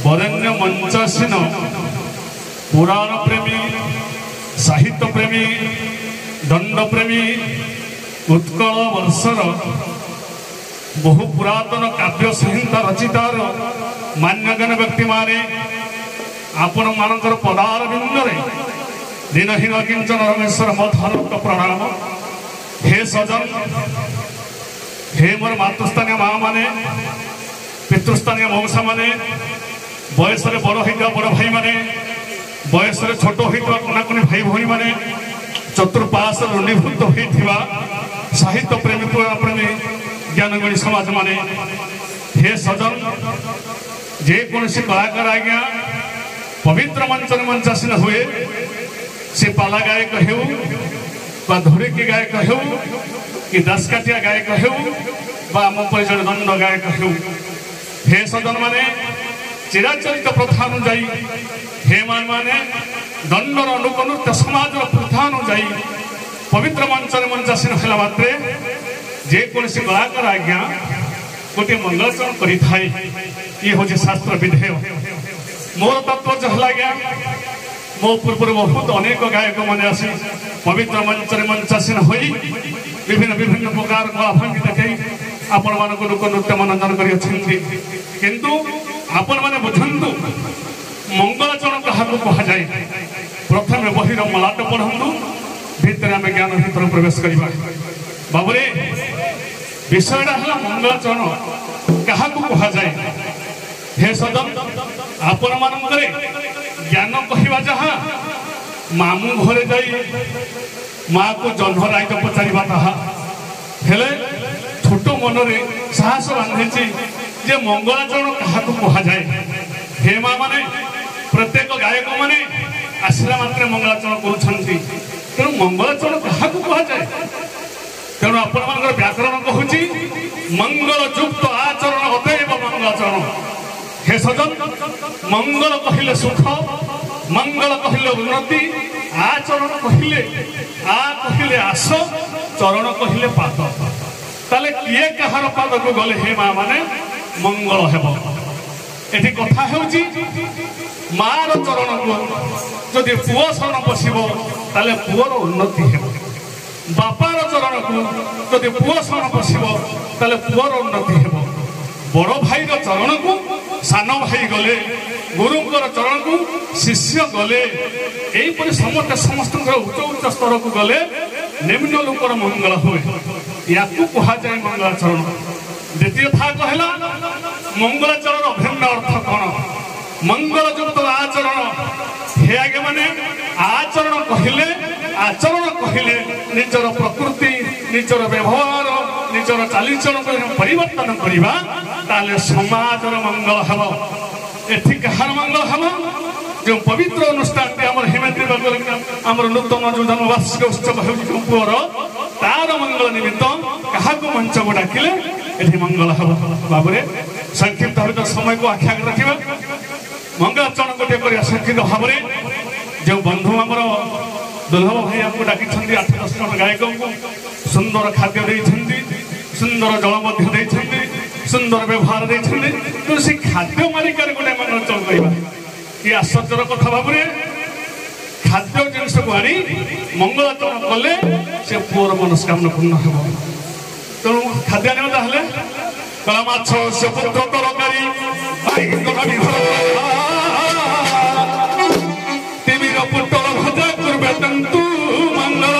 बरेण्य मंचासीन पुराण प्रेमी साहित्य प्रेमी दंड प्रेमी उत्कल वर्षर बहु पुरातन काव्य संहिता रचितार मान्यगण व्यक्ति माने आपण मानकर पदार बिंदरे दिनहीन किंचन रमेश्वर मधुरक्त प्रणाम। हे सजन हे मोर मातृस्थानीय माँ माने पितृस्थानीय मौसा माने बयस बड़ होता बड़ भाई माने बयस छोट होता कनाकुनी भाई भौणी माने चतुर्पाश रुणीभूत होता साहित्य प्रेमी पुराण प्रेमी ज्ञानगुणी समाज माने हे सजन जेकोसी कलाकार आज्ञा पवित्र मंचन मंचासीन हुए से पाला गायक हो धुरिकी गायक हो कि दासकाठिया गायक हो आम परिचय दंड गायक हो। हे सदन माने चिराचरित प्रथा अनुजाई हे माने दंडर अनुकनृत्य समाज प्रथा अनुजाई पवित्र मंचन मंचासीन होला मात्रे जेकोसी कलाकार आज्ञा गोटे मंगलचरण करें ये हूँ शास्त्र विधेय। मोर तत्व है आज्ञा मो पूर्व बहुत अनेक गायक मैंने आसी पवित्र मंचन मंचासीन हो विभिन्न विभिन्न प्रकार कला भांगी देखी आपण मान लोक नृत्य मनोरंजन किंतु आपण मैंने बुझंतु मंगलाचरण क्या कहुए प्रथम बहिर मलाट पढ़ु भितर आम ज्ञान भीतर प्रवेश करवा बाबूरे विषयटा है मंगलाचरण क्या कहुए। हे सदन आपण मान ज्ञान कहवा जहाँ मामू घरे जाई माँ को जन्म राय पचारिबा ताहा हेले छोट मन साहस बांधे जे मंगलाचरण क्या कह जाए हे माँ माने प्रत्येक गायक माने आसला मात्रे मंगलाचरण करुँच तेणु मंगलाचरण क्या कह जाए तेणु आपण व्याकरण कहूँ मंगल युक्त आचरण अतएव मंगलाचरण हे सजन मंगल कहले सुख मंगल कहले उन्नति आचरण कहले आस चरण कहले पाद ताले किए कहार पाद को गले हे माँ माने मंगल हेब एठी कथा हेउची मार चरण को जदि पुओ शरण पशिब ताले पुओर उन्नति हेब बापार चरण को जदि पुओ शरण पशिब ताले पुओर उन्नति हेब बड़ भाईर चरण को सान भाई गले गुरुंकर चरण को शिष्य गले यहीपरि समस्त उच्च उच्च स्तर को गले निम्न लोकर मंगल हुए या कह जाए मंगलाचरण द्वितीय था कहला मंगलाचरण अभिन्न अर्थ कौन मंगल युक्त आचरण हे आगे माने आचरण कहले निजर प्रकृति निजर व्यवहार निजर चालीचरण परिवर्तन करवा ताले समाजर मंगल हम एठी कहार मंगल हम जो पवित्र अनुष्ठान हिमाद्री आम नूतन जो जन्मवार्षिक उत्सव होर तार मंगल निमित्त क्या मंच को डाकिले ये मंगल हम बाबू संक्षिप्त भाव समय को आख्या रखा मंगलाचरण गोटे संक्षिप्त भाव जो बंधु आमर दुर्लभ भाई आमको डाकी 8-10 जन गायक को सुंदर खाद्य देते सुंदर जल देते सुंदर व्यवहार देते तो से खाद्य मालिकार गोटे मंगलाचरण करवा कि आश्चर्यर कथा भाव खाद्य जिनस को आनी मंगलाचरण कले से पुअर मनस्कामना पूर्ण हो तेणु खाद्य आने कला माछ से पुत्र तरकारी तिमीर पुटल भजा करबे तंतु मंगल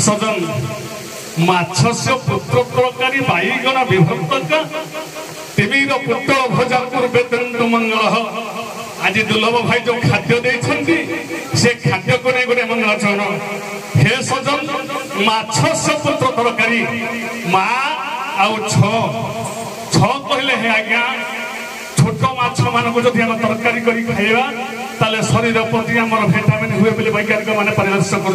सजन माछ से पुत्र तरकारी बैगण विभक्तका तिमीर पुटल भजा करबे तंतु मंगल आज दुर्लभ भाई जो खाद्य देते से खाद्य को नहीं गोटे मंगलाचरण हे सजन माछ से पुत्र तरकारी माँ आउ छ कहले हे आज्ञा छोट माछ मान को जब आम तरकारी कर खाइबा ताले शरीर प्रति आमर विटामिन हुए बोली वैज्ञानिक मैंने परामर्श कर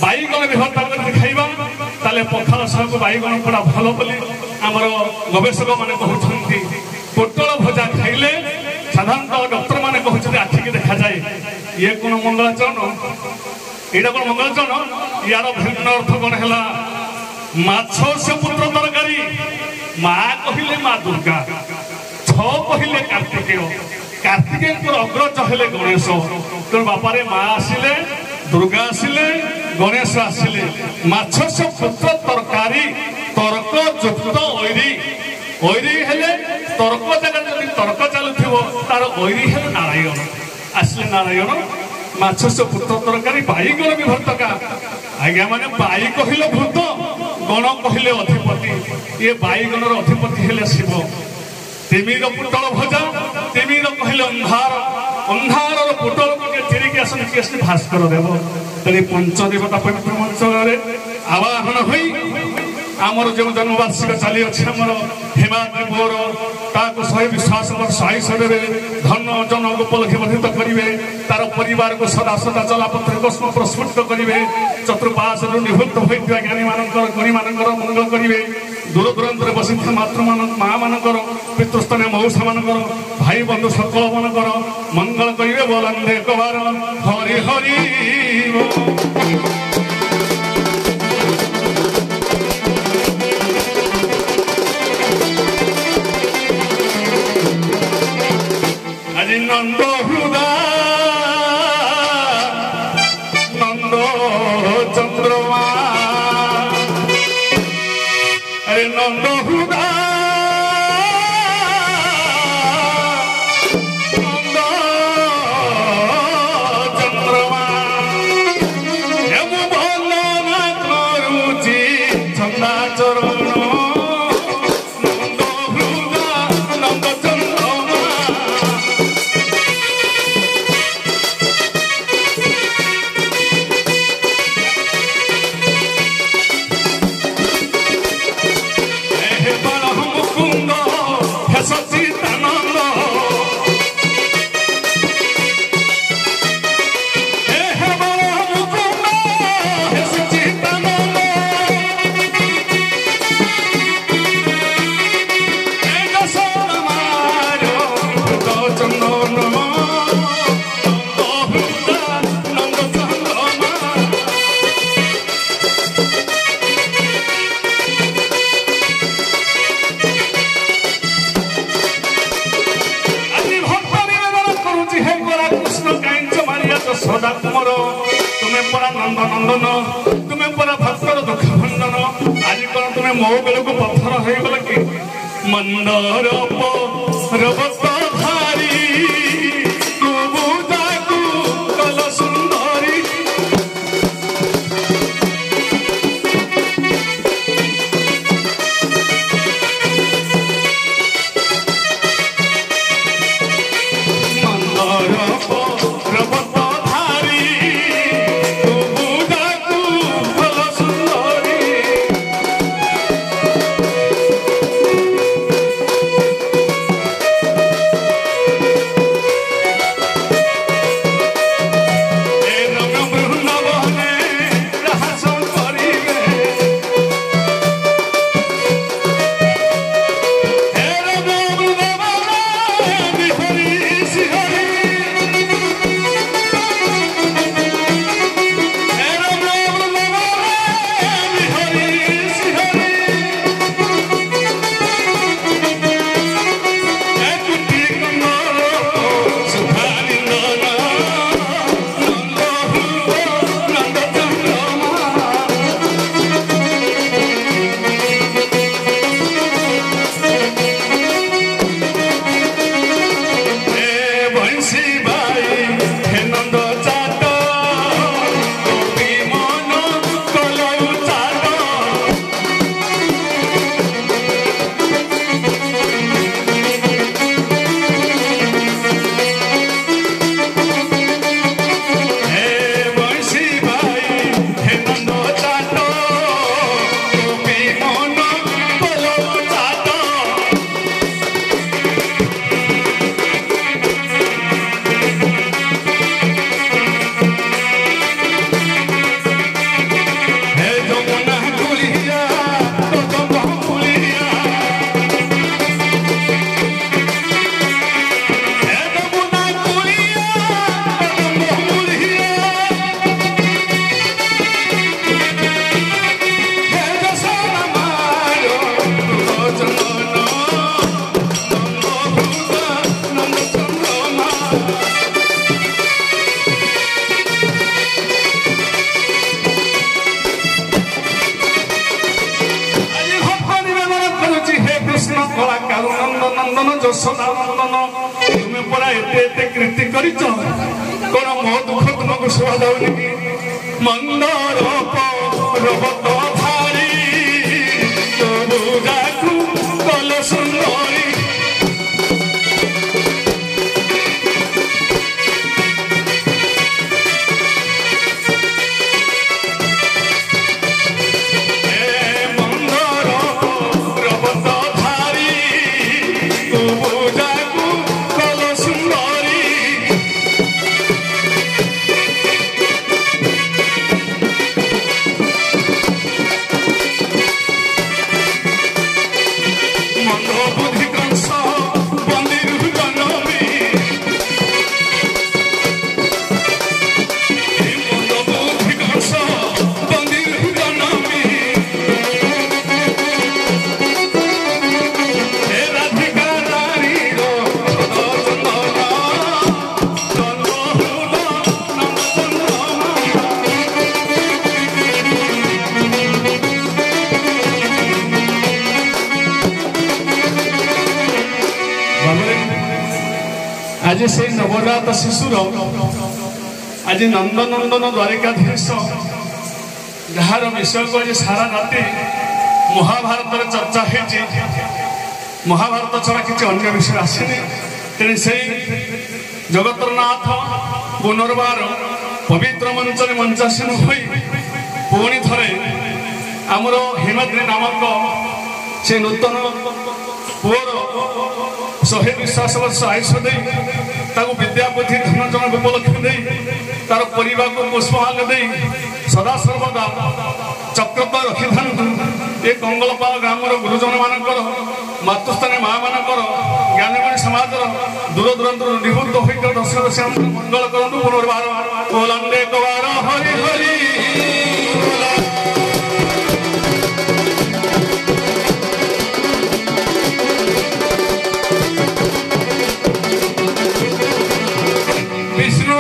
बैगण विभक्ता कर खाइबा ताले पखाल साग बैगण पड़ा भल बोली आमर गवेषक मैंने कहते पोटल भजा खाइले साधारणतः डॉक्टर मैंने कहते आखिक देखा जाए ये कौन मंगलाचरण यहाँ कौन मंगलाचरण यार भिन्न अर्थ कौन है माछ से पुत्र तरकारी माँ कहले माँ दुर्गा कहले कार्तिकेय अग्रज हेले गणेश तेणु बापारे माँ आसिले दुर्गा आसिले गणेश आसिले माछ से पुत्र तरकारी तर्क युक्त ओरी हेले तर्क जगह जब तर्क चलुव तार ओरी हेले नारायण आसिले नारायण माछ से पुत्र तरकारी बैगण विभक्तका आज्ञा माने बाई कहले भूत गण कहले अधिपति ये बैगणर अधिपति हेले शिव तिमीर पुटल भजा तिमीर कहले अंधार पुटल को चिरिकी आसने भास्कर देव तेरे पंचदेवता पवित्र मंच आवाहन हुई आमर जो जन्मवार्षिक चली अच्छे आमर हिमाद्री पुअर ताको सही विश्वास साइस देवे धन जन को उपलब्धि वर्धित करेंगे तार परिवार को सदा सदा जलापत्र कस्म प्रस्फुटित करेंगे चतुर्पाश निवृत्त होता ज्ञानी मानकर गुणी मानकर मंगल करेंगे दूर दूरांतर बसी मातृ माँ मानकर पितृस्थानीय मौसा मानकर भाई बंधु सकल मानकर मंगल करेंगे बोलंदे एक बार हरि हरि नंद हृदा नंद चंद्रमा अरे नंद हृदा नंद चंद्रमा भल करुची चंदा चरण नंद नंदन तुम्हें परा भक्तर दुख भंजन आज कौन तुम्हें मो बेल को पत्थर हो गल कि मंदर पर्वत धारी कल सुंदरी तुम्हें परा एते कृति कर कौन मो दुख तुमको सुहा जाऊनि कि मंदर पर्वत धारी कल सुंदरी आज से नवजात शिशुर आज नंदनंदन द्वारिकाधीश जार विषय को आज सारा राति महाभारत चर्चा होती महाभारत छड़ा किसी अन्य विषय आसनी तेणु से जगतर नाथ पुनर्बार पवित्र मंच मंचासीन हो पुणी थे आमर हिमाद्री नामक से नूतन पुअर 100 विश्वास वर्ष आयुष दे विद्यापति धन जनक उपलक्ष्य दे तार परिवार को पुष्पहाल दे सदा सर्वदा चक्रता रखि था ये कंगलपाल ग्राम गुरुजन मानकर मातृस्थानी माँ मानकर ज्ञानीमणि समाज दूर दूरांत निवृत्त होकर दर्शक श्याम मंगल करूँ पुनर्बार बोलंडे एक बार हरि हरि विष्णु